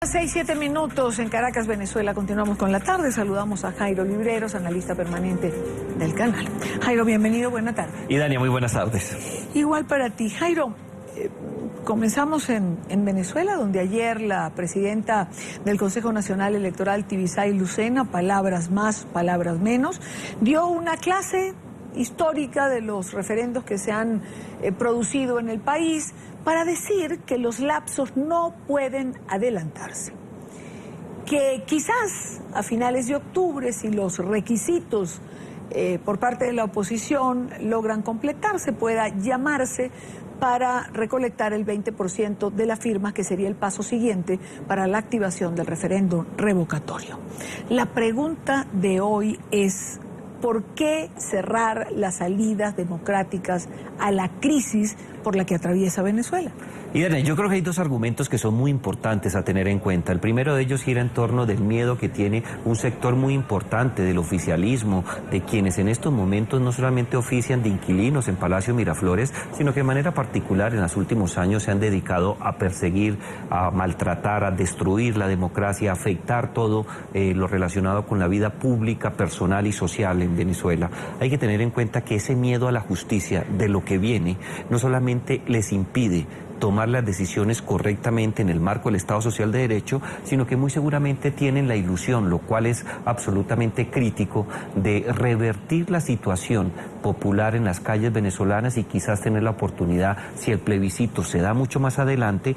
6, 7 minutos en Caracas, Venezuela. Continuamos con la tarde. Saludamos a Jairo Libreros, analista permanente del canal. Jairo, bienvenido, buena tarde. Y Dania, muy buenas tardes. Igual para ti. Jairo, comenzamos en Venezuela, donde ayer la presidenta del Consejo Nacional Electoral, Tibisay Lucena, palabras más, palabras menos, dio una clase histórica de los referendos que se han producido en el país, para decir que los lapsos no pueden adelantarse, que quizás a finales de octubre, si los requisitos por parte de la oposición logran completarse, pueda llamarse para recolectar el 20% de las firmas, que sería el paso siguiente para la activación del referéndum revocatorio. La pregunta de hoy es: ¿por qué cerrar las salidas democráticas a la crisis por la que atraviesa Venezuela? Y Dania, yo creo que hay dos argumentos que son muy importantes a tener en cuenta. El primero de ellos gira en torno del miedo que tiene un sector muy importante del oficialismo, de quienes en estos momentos no solamente ofician de inquilinos en Palacio Miraflores, sino que de manera particular en los últimos años se han dedicado a perseguir, a maltratar, a destruir la democracia, a afectar todo lo relacionado con la vida pública, personal y social en Venezuela. Hay que tener en cuenta que ese miedo a la justicia de lo que viene no solamente les impide tomar las decisiones correctamente en el marco del Estado Social de Derecho, sino que muy seguramente tienen la ilusión, lo cual es absolutamente crítico, de revertir la situación popular en las calles venezolanas y quizás tener la oportunidad, si el plebiscito se da mucho más adelante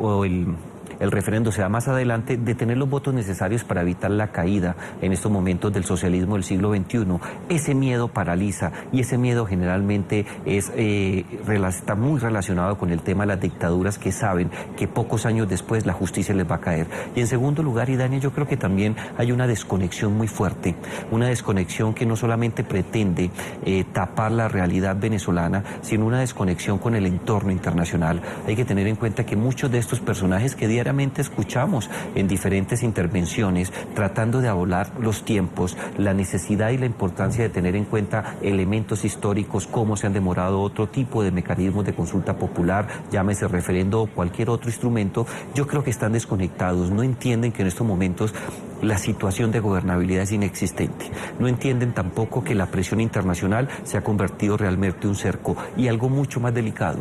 o el referendo se da más adelante, de tener los votos necesarios para evitar la caída en estos momentos del socialismo del siglo XXI. Ese miedo paraliza, y ese miedo generalmente está muy relacionado con el tema de las dictaduras, que saben que pocos años después la justicia les va a caer. Y en segundo lugar, y Dania, yo creo que también hay una desconexión muy fuerte, una desconexión que no solamente pretende tapar la realidad venezolana, sino una desconexión con el entorno internacional. Hay que tener en cuenta que muchos de estos personajes que diariamente escuchamos en diferentes intervenciones, tratando de abolar los tiempos, la necesidad y la importancia de tener en cuenta elementos históricos, cómo se han demorado otro tipo de mecanismos de consulta popular, llámese referendo o cualquier otro instrumento. Yo creo que están desconectados, no entienden que en estos momentos la situación de gobernabilidad es inexistente. No entienden tampoco que la presión internacional se ha convertido realmente en un cerco. Y algo mucho más delicado: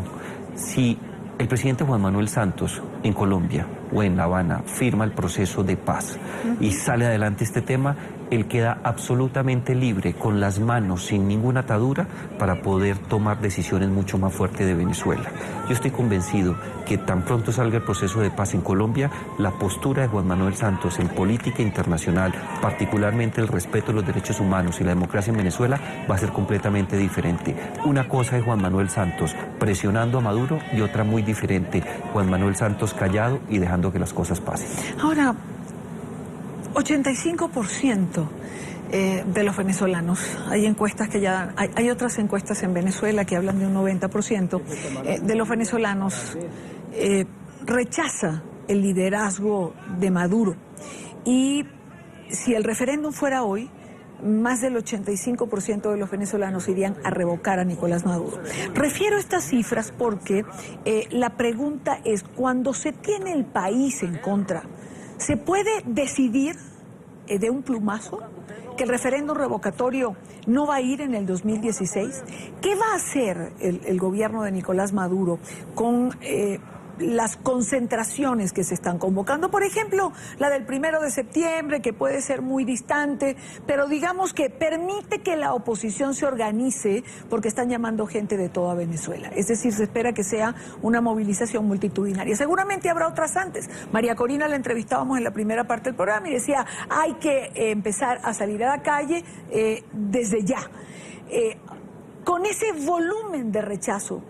si el presidente Juan Manuel Santos en Colombia o en La Habana firma el proceso de paz y sale adelante este tema, él queda absolutamente libre, con las manos sin ninguna atadura, para poder tomar decisiones mucho más fuertes de Venezuela. Yo estoy convencido que tan pronto salga el proceso de paz en Colombia, la postura de Juan Manuel Santos en política internacional, particularmente el respeto de los derechos humanos y la democracia en Venezuela, va a ser completamente diferente. Una cosa es Juan Manuel Santos presionando a Maduro, y otra muy diferente, Juan Manuel Santos callado y dejando que las cosas pasen. Ahora, 85% de los venezolanos, hay encuestas que ya, hay otras encuestas en Venezuela que hablan de un 90% de los venezolanos rechaza el liderazgo de Maduro. Y si el referéndum fuera hoy, más del 85% de los venezolanos irían a revocar a Nicolás Maduro. Refiero a estas cifras porque la pregunta es: cuando se tiene el país en contra, ¿se puede decidir de un plumazo que el referéndum revocatorio no va a ir en el 2016? ¿Qué va a hacer el gobierno de Nicolás Maduro con las concentraciones que se están convocando? Por ejemplo, la del 1 de septiembre, que puede ser muy distante, pero digamos que permite que la oposición se organice, porque están llamando gente de toda Venezuela. Es decir, se espera que sea una movilización multitudinaria. Seguramente habrá otras antes. María Corina la entrevistábamos en la primera parte del programa y decía: hay que empezar a salir a la calle desde ya. Con ese volumen de rechazo,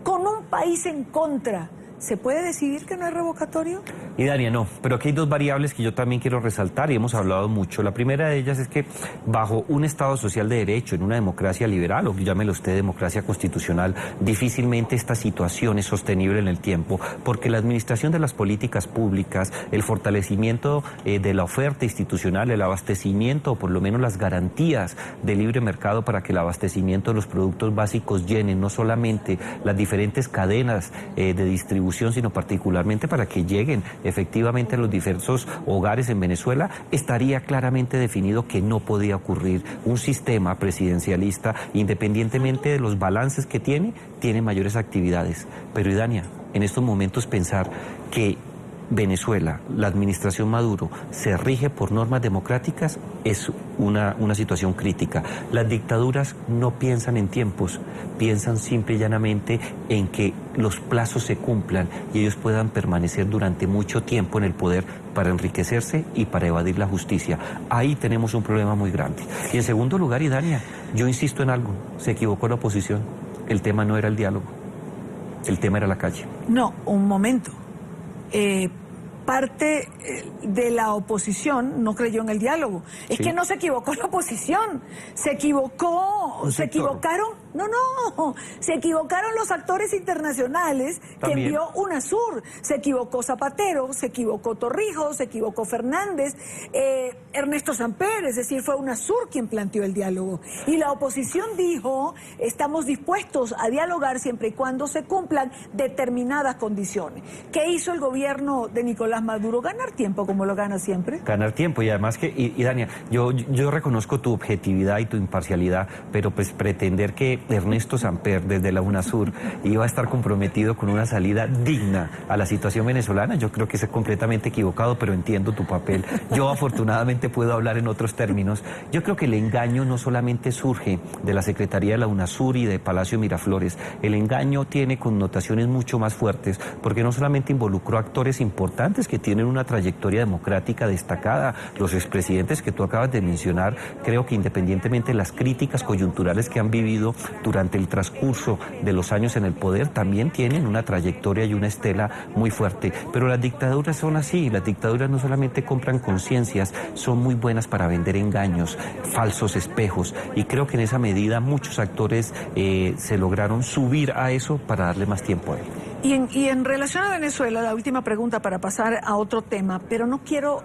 con un país en contra, ¿se puede decidir que no es revocatorio? Y Dania, no, pero aquí hay dos variables que yo también quiero resaltar y hemos hablado mucho. La primera de ellas es que bajo un Estado social de derecho, en una democracia liberal, o llámelo usted democracia constitucional, difícilmente esta situación es sostenible en el tiempo, porque la administración de las políticas públicas, el fortalecimiento de la oferta institucional, el abastecimiento, o por lo menos las garantías de libre mercado para que el abastecimiento de los productos básicos llenen no solamente las diferentes cadenas de distribución, distribución, sino particularmente para que lleguen efectivamente a los diversos hogares en Venezuela, estaría claramente definido que no podía ocurrir. Un sistema presidencialista, independientemente de los balances que tiene mayores actividades. Pero, Idania, en estos momentos pensar que Venezuela, la administración Maduro, se rige por normas democráticas es una situación crítica. Las dictaduras no piensan en tiempos, piensan simple y llanamente en que los plazos se cumplan y ellos puedan permanecer durante mucho tiempo en el poder para enriquecerse y para evadir la justicia. Ahí tenemos un problema muy grande. Y en segundo lugar, Idania, yo insisto en algo, se equivocó la oposición. El tema no era el diálogo, el tema era la calle. No, un momento. Parte de la oposición no creyó en el diálogo. Es que no se equivocó la oposición, se equivocaron, se equivocaron los actores internacionales que envió UNASUR, se equivocó Zapatero, se equivocó Torrijos, se equivocó Fernández, Ernesto Samper, es decir, fue UNASUR quien planteó el diálogo. Y la oposición dijo, estamos dispuestos a dialogar siempre y cuando se cumplan determinadas condiciones. ¿Qué hizo el gobierno de Nicolás Maduro? Ganar tiempo, como lo gana siempre. Ganar tiempo, y además que, y Dania, yo reconozco tu objetividad y tu imparcialidad, pero pues pretender que Ernesto Samper, desde la UNASUR, iba a estar comprometido con una salida digna a la situación venezolana, yo creo que es completamente equivocado, pero entiendo tu papel. Yo afortunadamente puedo hablar en otros términos. Yo creo que el engaño no solamente surge de la Secretaría de la UNASUR y de Palacio Miraflores, el engaño tiene connotaciones mucho más fuertes, porque no solamente involucró actores importantes que tienen una trayectoria democrática destacada, los expresidentes que tú acabas de mencionar, creo que independientemente de las críticas coyunturales que han vivido durante el transcurso de los años en el poder, también tienen una trayectoria y una estela muy fuerte. Pero las dictaduras son así, las dictaduras no solamente compran conciencias, son muy buenas para vender engaños, falsos espejos, y creo que en esa medida muchos actores se lograron subir a eso para darle más tiempo a él. Y en relación a Venezuela, la última pregunta para pasar a otro tema, pero no quiero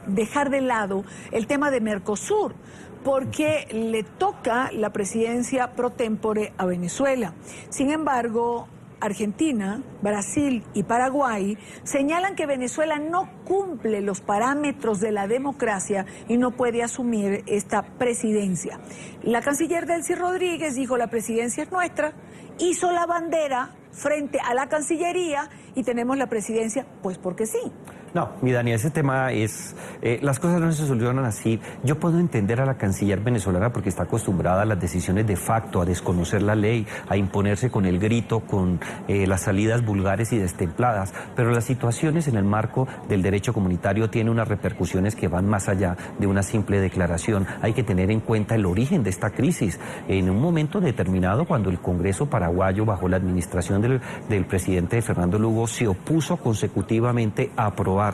dejar de lado el tema de Mercosur, porque le toca la presidencia pro tempore a Venezuela. Sin embargo, Argentina, Brasil y Paraguay señalan que Venezuela no cumple los parámetros de la democracia y no puede asumir esta presidencia. La canciller Delcy Rodríguez dijo: la presidencia es nuestra, hizo la bandera frente a la Cancillería y tenemos la presidencia, pues porque sí. No, mi Dani, ese tema es... las cosas no se solucionan así. Yo puedo entender a la canciller venezolana porque está acostumbrada a las decisiones de facto, a desconocer la ley, a imponerse con el grito, con las salidas vulgares y destempladas, pero las situaciones en el marco del derecho comunitario tienen unas repercusiones que van más allá de una simple declaración. Hay que tener en cuenta el origen de esta crisis. En un momento determinado, cuando el Congreso paraguayo, bajo la administración del presidente Fernando Lugo, se opuso consecutivamente a aprobar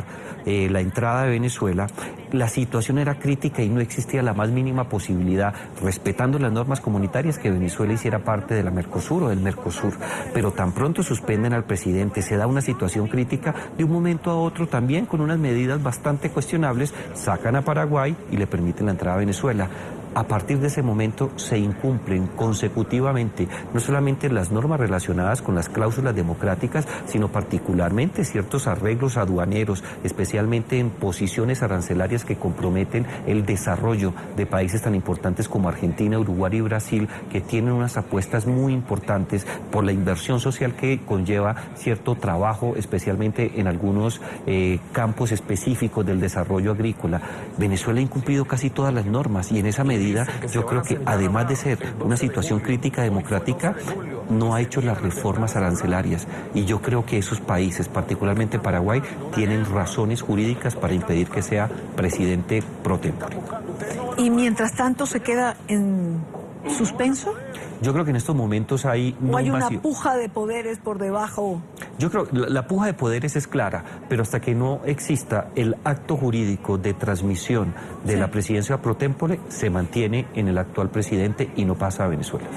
la entrada de Venezuela, la situación era crítica y no existía la más mínima posibilidad, respetando las normas comunitarias, que Venezuela hiciera parte de la Mercosur o del Mercosur. Pero tan pronto suspenden al presidente, se da una situación crítica, de un momento a otro también con unas medidas bastante cuestionables, sacan a Paraguay y le permiten la entrada a Venezuela. A partir de ese momento se incumplen consecutivamente no solamente las normas relacionadas con las cláusulas democráticas, sino particularmente ciertos arreglos aduaneros, especialmente en posiciones arancelarias que comprometen el desarrollo de países tan importantes como Argentina, Uruguay y Brasil, que tienen unas apuestas muy importantes por la inversión social que conlleva cierto trabajo, especialmente en algunos campos específicos del desarrollo agrícola. Venezuela ha incumplido casi todas las normas y en esa medida yo creo que además de ser una situación crítica democrática, no ha hecho las reformas arancelarias, y yo creo que esos países, particularmente Paraguay, tienen razones jurídicas para impedir que sea presidente pro tempore. Y mientras tanto se queda en suspenso. Yo creo que en estos momentos hay... ¿O hay una puja de poderes por debajo? Yo creo que la puja de poderes es clara, pero hasta que no exista el acto jurídico de transmisión de la presidencia pro tempore, se mantiene en el actual presidente y no pasa a Venezuela.